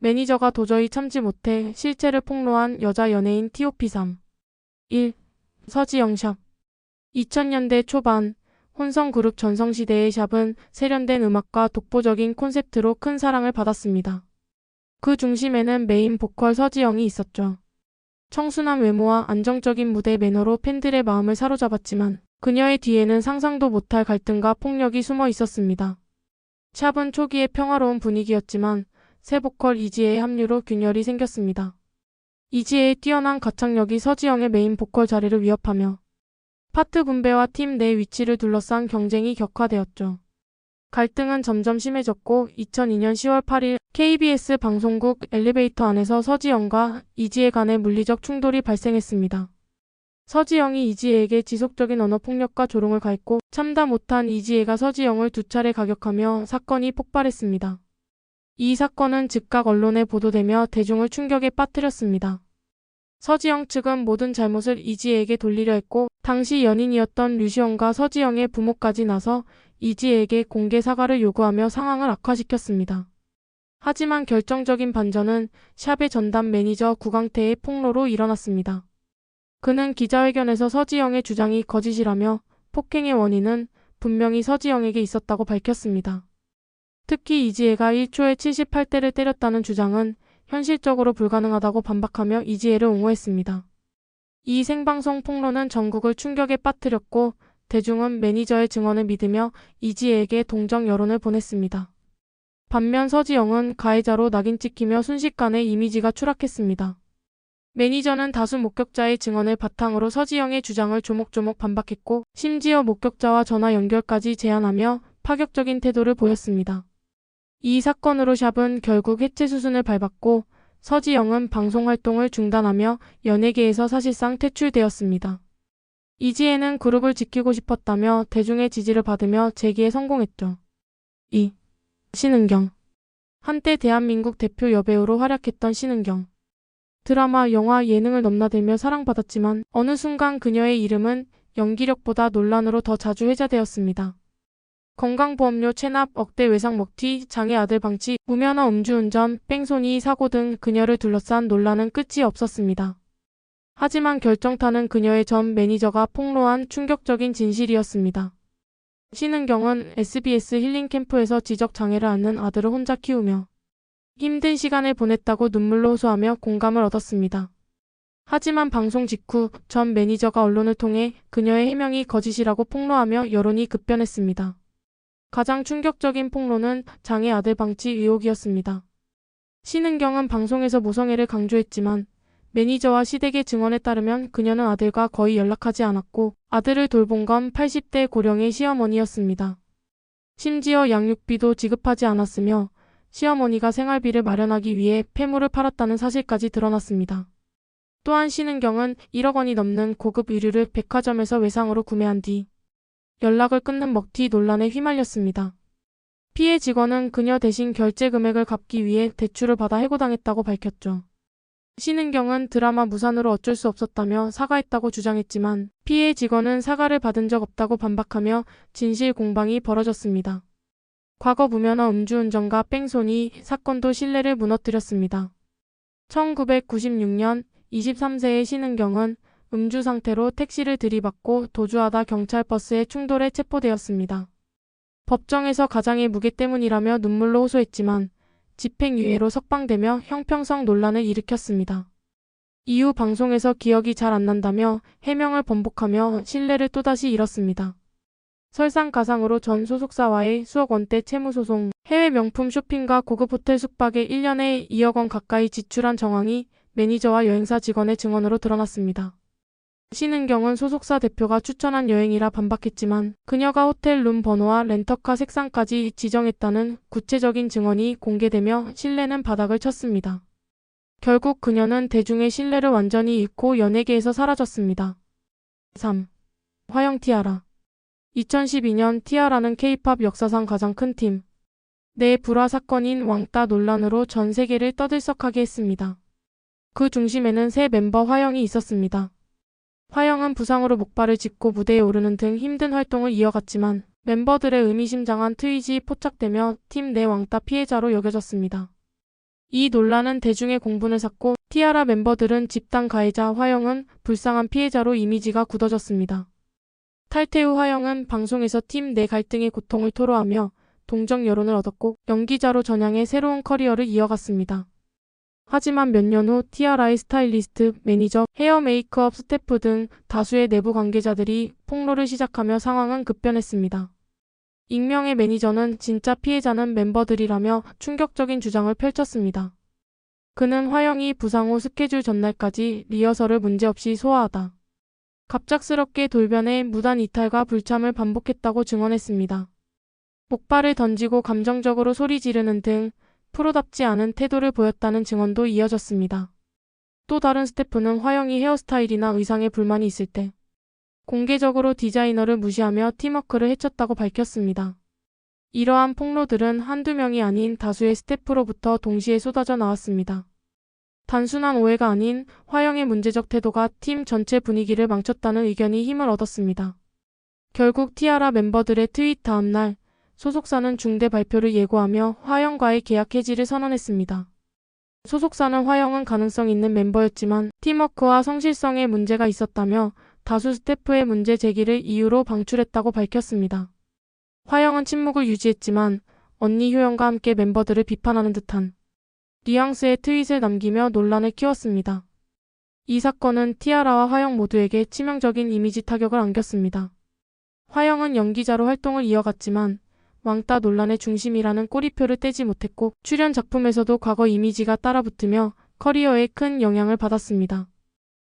매니저가 도저히 참지 못해 실체를 폭로한 여자 연예인 TOP3. 1. 서지영 샵. 2000년대 초반 혼성그룹 전성시대의 샵은 세련된 음악과 독보적인 콘셉트로 큰 사랑을 받았습니다. 그 중심에는 메인 보컬 서지영이 있었죠. 청순한 외모와 안정적인 무대 매너로 팬들의 마음을 사로잡았지만 그녀의 뒤에는 상상도 못할 갈등과 폭력이 숨어 있었습니다. 샵은 초기에 평화로운 분위기였지만 새 보컬 이지혜의 합류로 균열이 생겼습니다. 이지혜의 뛰어난 가창력이 서지영의 메인 보컬 자리를 위협하며 파트 분배와 팀 내 위치를 둘러싼 경쟁이 격화되었죠. 갈등은 점점 심해졌고 2002년 10월 8일 KBS 방송국 엘리베이터 안에서 서지영과 이지혜 간의 물리적 충돌이 발생했습니다. 서지영이 이지혜에게 지속적인 언어 폭력과 조롱을 가했고 참다 못한 이지혜가 서지영을 두 차례 가격하며 사건이 폭발했습니다. 이 사건은 즉각 언론에 보도되며 대중을 충격에 빠뜨렸습니다. 서지영 측은 모든 잘못을 이지혜에게 돌리려 했고 당시 연인이었던 류시원과 서지영의 부모까지 나서 이지혜에게 공개 사과를 요구하며 상황을 악화시켰습니다. 하지만 결정적인 반전은 샵의 전담 매니저 구강태의 폭로로 일어났습니다. 그는 기자회견에서 서지영의 주장이 거짓이라며 폭행의 원인은 분명히 서지영에게 있었다고 밝혔습니다. 특히 이지혜가 1초에 78대를 때렸다는 주장은 현실적으로 불가능하다고 반박하며 이지혜를 옹호했습니다. 이 생방송 폭로는 전국을 충격에 빠뜨렸고 대중은 매니저의 증언을 믿으며 이지혜에게 동정 여론을 보냈습니다. 반면 서지영은 가해자로 낙인 찍히며 순식간에 이미지가 추락했습니다. 매니저는 다수 목격자의 증언을 바탕으로 서지영의 주장을 조목조목 반박했고 심지어 목격자와 전화 연결까지 제안하며 파격적인 태도를 보였습니다. 이 사건으로 샵은 결국 해체 수순을 밟았고 서지영은 방송 활동을 중단하며 연예계에서 사실상 퇴출되었습니다. 이지혜는 그룹을 지키고 싶었다며 대중의 지지를 받으며 재기에 성공했죠. 2. 신은경. 한때 대한민국 대표 여배우로 활약했던 신은경. 드라마, 영화, 예능을 넘나들며 사랑받았지만 어느 순간 그녀의 이름은 연기력보다 논란으로 더 자주 회자되었습니다. 건강보험료 체납, 억대 외상 먹튀, 장애 아들 방치, 무면허 음주운전, 뺑소니 사고 등 그녀를 둘러싼 논란은 끝이 없었습니다. 하지만 결정타는 그녀의 전 매니저가 폭로한 충격적인 진실이었습니다. 신은경은 SBS 힐링 캠프에서 지적 장애를 앓는 아들을 혼자 키우며 힘든 시간을 보냈다고 눈물로 호소하며 공감을 얻었습니다. 하지만 방송 직후 전 매니저가 언론을 통해 그녀의 해명이 거짓이라고 폭로하며 여론이 급변했습니다. 가장 충격적인 폭로는 장애 아들 방치 의혹이었습니다. 신은경은 방송에서 모성애를 강조했지만 매니저와 시댁의 증언에 따르면 그녀는 아들과 거의 연락하지 않았고 아들을 돌본 건 80대 고령의 시어머니였습니다. 심지어 양육비도 지급하지 않았으며 시어머니가 생활비를 마련하기 위해 폐물을 팔았다는 사실까지 드러났습니다. 또한 신은경은 1억 원이 넘는 고급 의류를 백화점에서 외상으로 구매한 뒤 연락을 끊는 먹튀 논란에 휘말렸습니다. 피해 직원은 그녀 대신 결제 금액을 갚기 위해 대출을 받아 해고당했다고 밝혔죠. 신은경은 드라마 무산으로 어쩔 수 없었다며 사과했다고 주장했지만 피해 직원은 사과를 받은 적 없다고 반박하며 진실 공방이 벌어졌습니다. 과거 무면허 음주운전과 뺑소니 사건도 신뢰를 무너뜨렸습니다. 1996년 23세의 신은경은 음주 상태로 택시를 들이받고 도주하다 경찰 버스에 충돌해 체포되었습니다. 법정에서 가장의 무게 때문이라며 눈물로 호소했지만 집행유예로 석방되며 형평성 논란을 일으켰습니다. 이후 방송에서 기억이 잘 안 난다며 해명을 번복하며 신뢰를 또다시 잃었습니다. 설상가상으로 전 소속사와의 수억 원대 채무소송, 해외 명품 쇼핑과 고급 호텔 숙박에 1년에 2억 원 가까이 지출한 정황이 매니저와 여행사 직원의 증언으로 드러났습니다. 신은경은 소속사 대표가 추천한 여행이라 반박했지만 그녀가 호텔 룸 번호와 렌터카 색상까지 지정했다는 구체적인 증언이 공개되며 신뢰는 바닥을 쳤습니다. 결국 그녀는 대중의 신뢰를 완전히 잃고 연예계에서 사라졌습니다. 3. 화영 티아라. 2012년 티아라는 K-팝 역사상 가장 큰 팀 내 불화 사건인 왕따 논란으로 전 세계를 떠들썩하게 했습니다. 그 중심에는 새 멤버 화영이 있었습니다. 화영은 부상으로 목발을 짚고 무대에 오르는 등 힘든 활동을 이어갔지만 멤버들의 의미심장한 트윗이 포착되며 팀 내 왕따 피해자로 여겨졌습니다. 이 논란은 대중의 공분을 샀고 티아라 멤버들은 집단 가해자, 화영은 불쌍한 피해자로 이미지가 굳어졌습니다. 탈퇴 후 화영은 방송에서 팀 내 갈등의 고통을 토로하며 동정 여론을 얻었고 연기자로 전향해 새로운 커리어를 이어갔습니다. 하지만 몇 년 후 티아라의 스타일리스트, 매니저, 헤어 메이크업 스태프 등 다수의 내부 관계자들이 폭로를 시작하며 상황은 급변했습니다. 익명의 매니저는 진짜 피해자는 멤버들이라며 충격적인 주장을 펼쳤습니다. 그는 화영이 부상 후 스케줄 전날까지 리허설을 문제없이 소화하다 갑작스럽게 돌변해 무단 이탈과 불참을 반복했다고 증언했습니다. 목발을 던지고 감정적으로 소리 지르는 등 프로답지 않은 태도를 보였다는 증언도 이어졌습니다. 또 다른 스태프는 화영이 헤어스타일이나 의상에 불만이 있을 때 공개적으로 디자이너를 무시하며 팀워크를 해쳤다고 밝혔습니다. 이러한 폭로들은 한두 명이 아닌 다수의 스태프로부터 동시에 쏟아져 나왔습니다. 단순한 오해가 아닌 화영의 문제적 태도가 팀 전체 분위기를 망쳤다는 의견이 힘을 얻었습니다. 결국 티아라 멤버들의 트윗 다음 날 소속사는 중대 발표를 예고하며 화영과의 계약 해지를 선언했습니다. 소속사는 화영은 가능성 있는 멤버였지만 팀워크와 성실성에 문제가 있었다며 다수 스태프의 문제 제기를 이유로 방출했다고 밝혔습니다. 화영은 침묵을 유지했지만 언니 효연과 함께 멤버들을 비판하는 듯한 뉘앙스의 트윗을 남기며 논란을 키웠습니다. 이 사건은 티아라와 화영 모두에게 치명적인 이미지 타격을 안겼습니다. 화영은 연기자로 활동을 이어갔지만 왕따 논란의 중심이라는 꼬리표를 떼지 못했고 출연 작품에서도 과거 이미지가 따라붙으며 커리어에 큰 영향을 받았습니다.